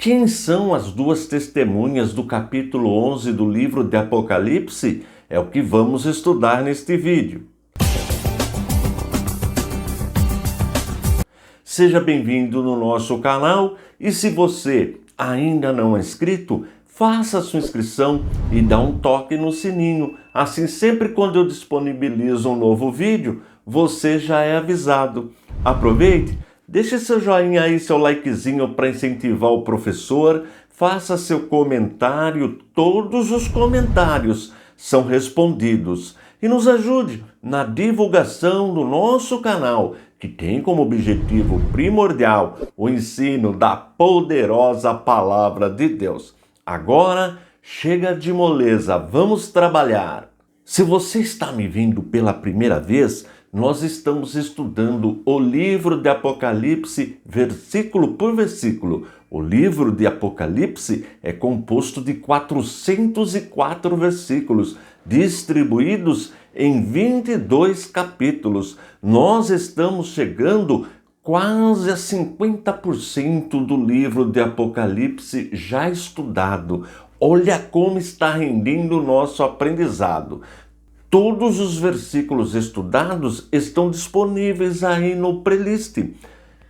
Quem são as duas testemunhas do capítulo 11 do livro de Apocalipse? É o que vamos estudar neste vídeo. Seja bem-vindo no nosso canal e se você ainda não é inscrito, faça sua inscrição e dá um toque no sininho. Assim, sempre quando eu disponibilizo um novo vídeo, você já é avisado. Aproveite, deixe seu joinha aí, seu likezinho para incentivar o professor. Faça seu comentário, todos os comentários são respondidos. E nos ajude na divulgação do nosso canal, que tem como objetivo primordial o ensino da poderosa Palavra de Deus. Agora, chega de moleza, vamos trabalhar. Se você está me vendo pela primeira vez, nós estamos estudando o livro de Apocalipse, versículo por versículo. O livro de Apocalipse é composto de 404 versículos, distribuídos em 22 capítulos. Nós estamos chegando quase a 50% do livro de Apocalipse já estudado. Olha como está rendendo o nosso aprendizado. Todos os versículos estudados estão disponíveis aí no playlist.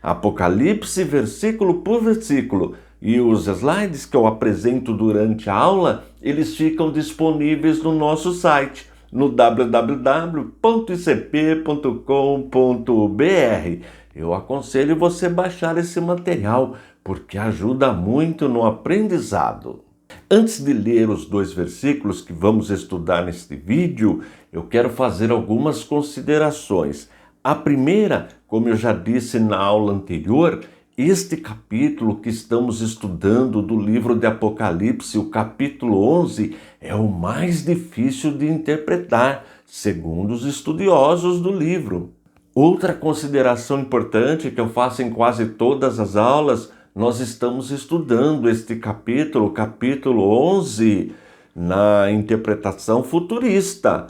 Apocalipse, versículo por versículo. E os slides que eu apresento durante a aula, eles ficam disponíveis no nosso site, no www.icp.com.br. Eu aconselho você baixar esse material, porque ajuda muito no aprendizado. Antes de ler os dois versículos que vamos estudar neste vídeo, eu quero fazer algumas considerações. A primeira, como eu já disse na aula anterior, este capítulo que estamos estudando do livro de Apocalipse, o capítulo 11, é o mais difícil de interpretar, segundo os estudiosos do livro. Outra consideração importante que eu faço em quase todas as aulas: nós estamos estudando este capítulo, capítulo 11, na interpretação futurista,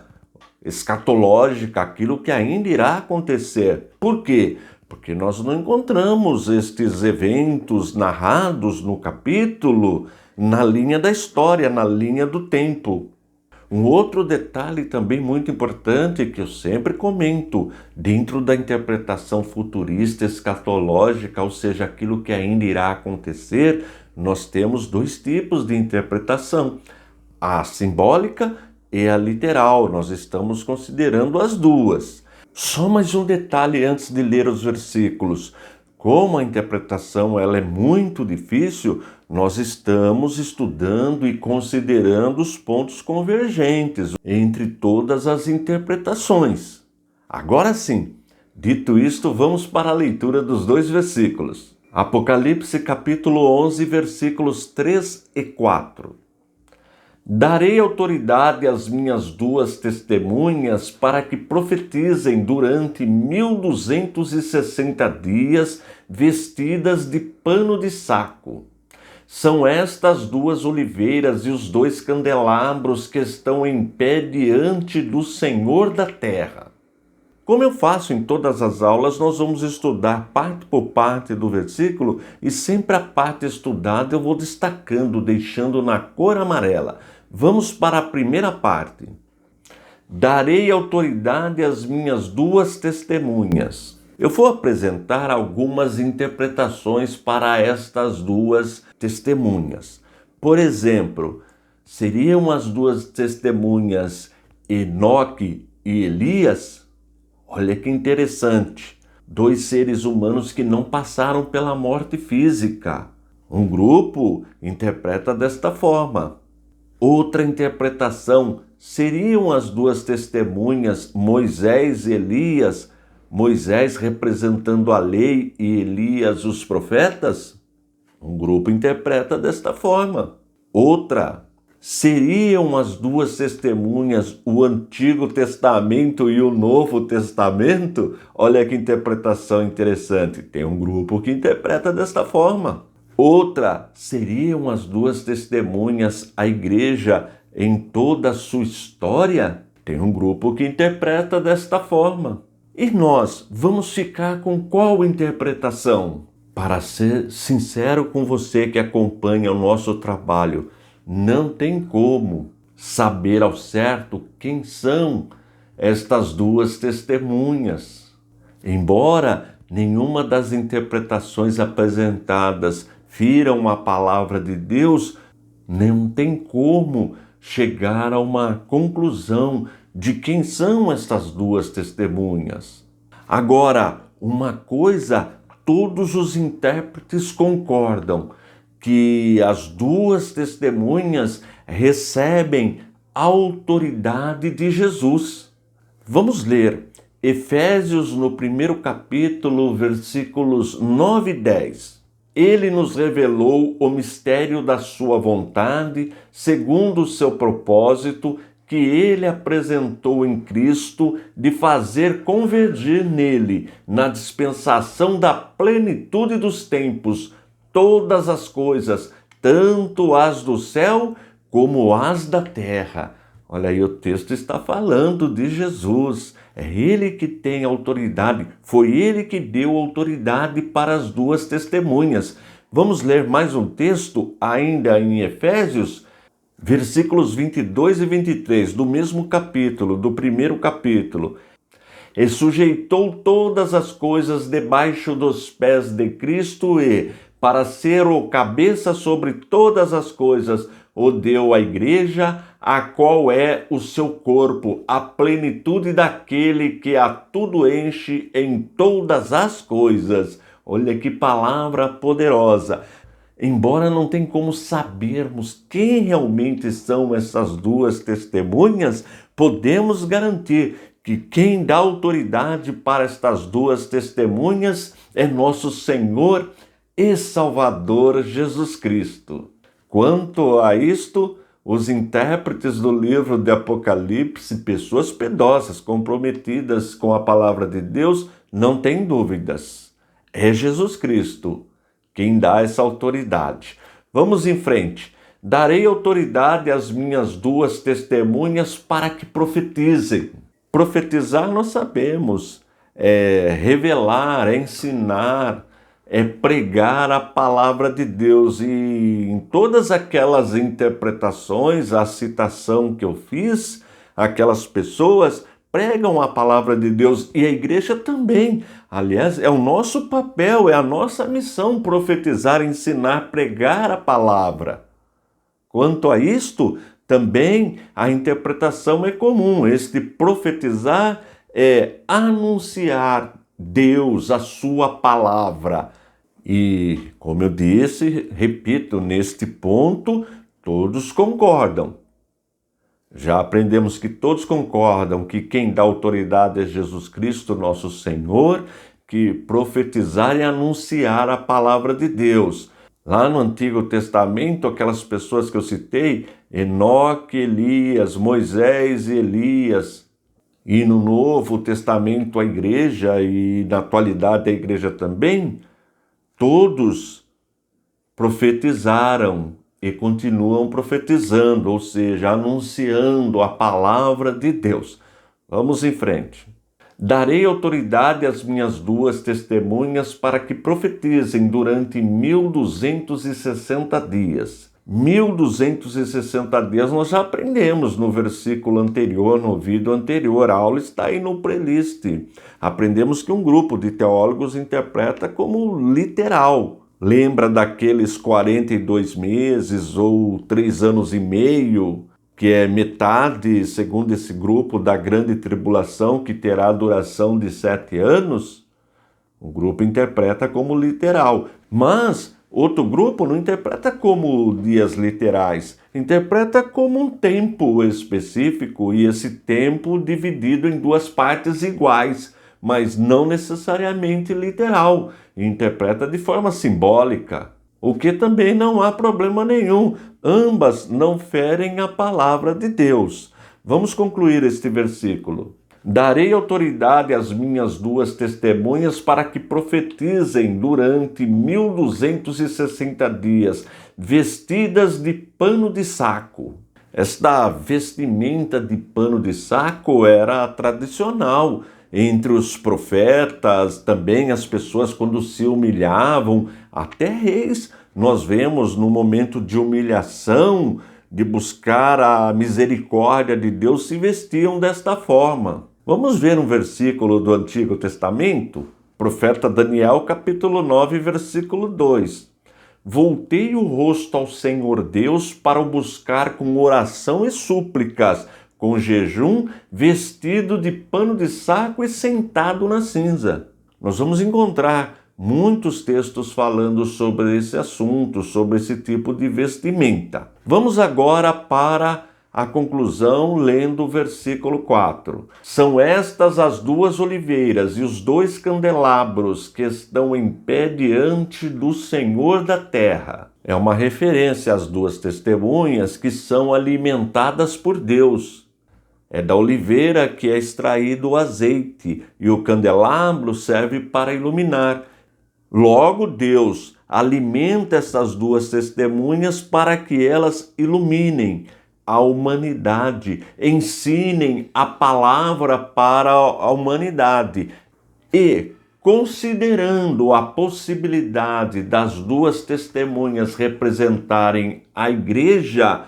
escatológica, aquilo que ainda irá acontecer. Por quê? Porque nós não encontramos estes eventos narrados no capítulo na linha da história, na linha do tempo. Um outro detalhe também muito importante que eu sempre comento, dentro da interpretação futurista escatológica, ou seja, aquilo que ainda irá acontecer, nós temos dois tipos de interpretação, a simbólica e a literal. Nós estamos considerando as duas. Só mais um detalhe antes de ler os versículos. Como a interpretação ela é muito difícil, nós estamos estudando e considerando os pontos convergentes entre todas as interpretações. Agora sim, dito isto, vamos para a leitura dos dois versículos. Apocalipse capítulo 11, versículos 3 e 4. Darei autoridade às minhas duas testemunhas para que profetizem durante 1260 dias, vestidas de pano de saco. São estas duas oliveiras e os dois candelabros que estão em pé diante do Senhor da terra. Como eu faço em todas as aulas, nós vamos estudar parte por parte do versículo e sempre a parte estudada eu vou destacando, deixando na cor amarela. Vamos para a primeira parte. Darei autoridade às minhas duas testemunhas. Eu vou apresentar algumas interpretações para estas duas testemunhas. Por exemplo, seriam as duas testemunhas Enoque e Elias? Olha que interessante. Dois seres humanos que não passaram pela morte física. Um grupo interpreta desta forma. Outra interpretação seriam as duas testemunhas Moisés e Elias, Moisés representando a lei e Elias os profetas? Um grupo interpreta desta forma. Outra, seriam as duas testemunhas o Antigo Testamento e o Novo Testamento? Olha que interpretação interessante. Tem um grupo que interpreta desta forma. Outra, seriam as duas testemunhas a igreja em toda a sua história? Tem um grupo que interpreta desta forma. E nós vamos ficar com qual interpretação? Para ser sincero com você que acompanha o nosso trabalho, não tem como saber ao certo quem são estas duas testemunhas. Embora nenhuma das interpretações apresentadas firam a palavra de Deus, não tem como chegar a uma conclusão de quem são estas duas testemunhas. Agora, uma coisa, todos os intérpretes concordam, que as duas testemunhas recebem a autoridade de Jesus. Vamos ler Efésios no primeiro capítulo, versículos 9 e 10. Ele nos revelou o mistério da sua vontade, segundo o seu propósito, que ele apresentou em Cristo, de fazer convergir nele, na dispensação da plenitude dos tempos, todas as coisas, tanto as do céu como as da terra. Olha aí, o texto está falando de Jesus. É ele que tem autoridade, foi ele que deu autoridade para as duas testemunhas. Vamos ler mais um texto, ainda em Efésios, versículos 22 e 23, do mesmo capítulo, do primeiro capítulo. E sujeitou todas as coisas debaixo dos pés de Cristo e, para ser o cabeça sobre todas as coisas, o deu à igreja, a qual é o seu corpo, a plenitude daquele que a tudo enche em todas as coisas. Olha que palavra poderosa. Embora não tenha como sabermos quem realmente são essas duas testemunhas, podemos garantir que quem dá autoridade para estas duas testemunhas é nosso Senhor e Salvador Jesus Cristo. Quanto a isto, os intérpretes do livro de Apocalipse, pessoas piedosas, comprometidas com a palavra de Deus, não têm dúvidas. É Jesus Cristo quem dá essa autoridade. Vamos em frente. Darei autoridade às minhas duas testemunhas para que profetizem. Profetizar nós sabemos, é revelar, é ensinar, é pregar a palavra de Deus. E em todas aquelas interpretações, a citação que eu fiz, aquelas pessoas pregam a palavra de Deus e a igreja também. Aliás, é o nosso papel, é a nossa missão profetizar, ensinar, pregar a palavra. Quanto a isto, também a interpretação é comum. Este profetizar é anunciar Deus, a sua palavra. E, como eu disse, repito, neste ponto, todos concordam. Já aprendemos que todos concordam que quem dá autoridade é Jesus Cristo, nosso Senhor, que profetizar e anunciar a palavra de Deus. Lá no Antigo Testamento, aquelas pessoas que eu citei, Enoque, Elias, Moisés e Elias. E no Novo Testamento, a igreja, e na atualidade a igreja também, todos profetizaram e continuam profetizando, ou seja, anunciando a palavra de Deus. Vamos em frente. Darei autoridade às minhas duas testemunhas para que profetizem durante 1260 dias. 1260 dias nós já aprendemos no versículo anterior, no vídeo anterior. A aula está aí no playlist. Aprendemos que um grupo de teólogos interpreta como literal. Lembra daqueles 42 meses ou 3 anos e meio, que é metade, segundo esse grupo, da grande tribulação, que terá a duração de 7 anos? O grupo interpreta como literal. Mas outro grupo não interpreta como dias literais, interpreta como um tempo específico, e esse tempo dividido em duas partes iguais, mas não necessariamente literal, interpreta de forma simbólica, o que também não há problema nenhum. Ambas não ferem a palavra de Deus. Vamos concluir este versículo. Darei autoridade às minhas duas testemunhas para que profetizem durante 1260 dias, vestidas de pano de saco. Esta vestimenta de pano de saco era tradicional entre os profetas, também as pessoas quando se humilhavam, até reis, nós vemos no momento de humilhação, de buscar a misericórdia de Deus, se vestiam desta forma. Vamos ver um versículo do Antigo Testamento? Profeta Daniel, capítulo 9, versículo 2. Voltei o rosto ao Senhor Deus para o buscar com oração e súplicas, com jejum, vestido de pano de saco e sentado na cinza. Nós vamos encontrar muitos textos falando sobre esse assunto, sobre esse tipo de vestimenta. Vamos agora para a conclusão, lendo o versículo 4. São estas as duas oliveiras e os dois candelabros que estão em pé diante do Senhor da terra. É uma referência às duas testemunhas que são alimentadas por Deus. É da oliveira que é extraído o azeite e o candelabro serve para iluminar. Logo, Deus alimenta essas duas testemunhas para que elas iluminem a humanidade, ensinem a palavra para a humanidade. E, considerando a possibilidade das duas testemunhas representarem a igreja,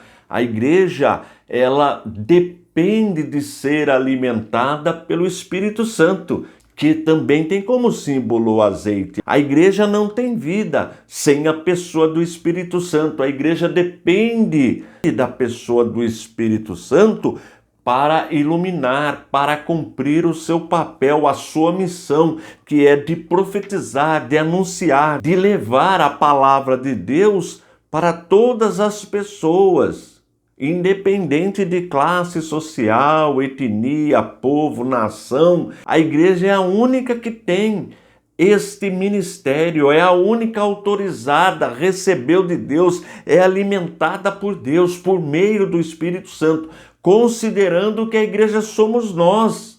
ela depende de ser alimentada pelo Espírito Santo, que também tem como símbolo o azeite. A igreja não tem vida sem a pessoa do Espírito Santo. A igreja depende da pessoa do Espírito Santo para iluminar, para cumprir o seu papel, a sua missão, que é de profetizar, de anunciar, de levar a palavra de Deus para todas as pessoas. Independente de classe social, etnia, povo, nação, a igreja é a única que tem este ministério, é a única autorizada, recebeu de Deus, é alimentada por Deus, por meio do Espírito Santo, considerando que a igreja somos nós.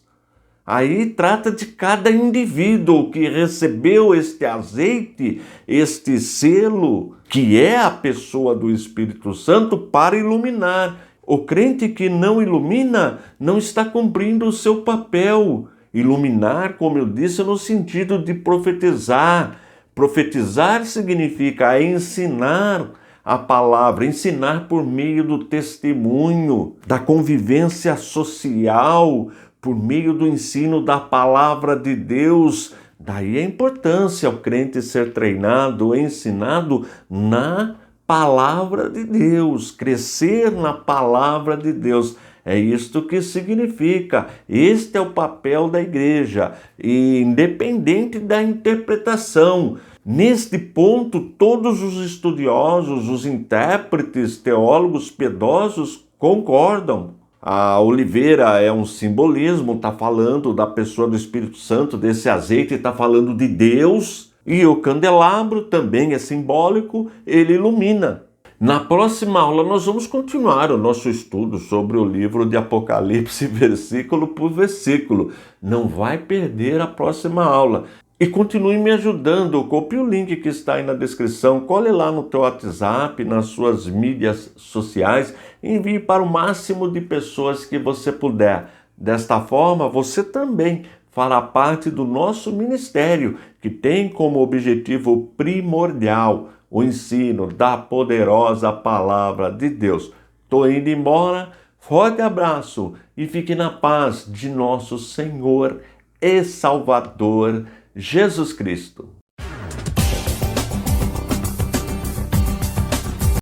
Aí trata de cada indivíduo que recebeu este azeite, este selo, que é a pessoa do Espírito Santo, para iluminar. O crente que não ilumina não está cumprindo o seu papel. Iluminar, como eu disse, no sentido de profetizar. Profetizar significa ensinar a palavra, ensinar por meio do testemunho, da convivência social, por meio do ensino da palavra de Deus. Daí a importância ao crente ser treinado, ensinado na palavra de Deus, crescer na palavra de Deus. É isto que significa. Este é o papel da igreja, e independente da interpretação. Neste ponto, todos os estudiosos, os intérpretes, teólogos piedosos concordam. A oliveira é um simbolismo, está falando da pessoa do Espírito Santo, desse azeite, está falando de Deus. E o candelabro também é simbólico, ele ilumina. Na próxima aula nós vamos continuar o nosso estudo sobre o livro de Apocalipse, versículo por versículo. Não vai perder a próxima aula. E continue me ajudando, copie o link que está aí na descrição, cole lá no teu WhatsApp, nas suas mídias sociais, envie para o máximo de pessoas que você puder. Desta forma, você também fará parte do nosso ministério, que tem como objetivo primordial o ensino da poderosa palavra de Deus. Estou indo embora, forte abraço e fique na paz de nosso Senhor e Salvador Jesus Cristo.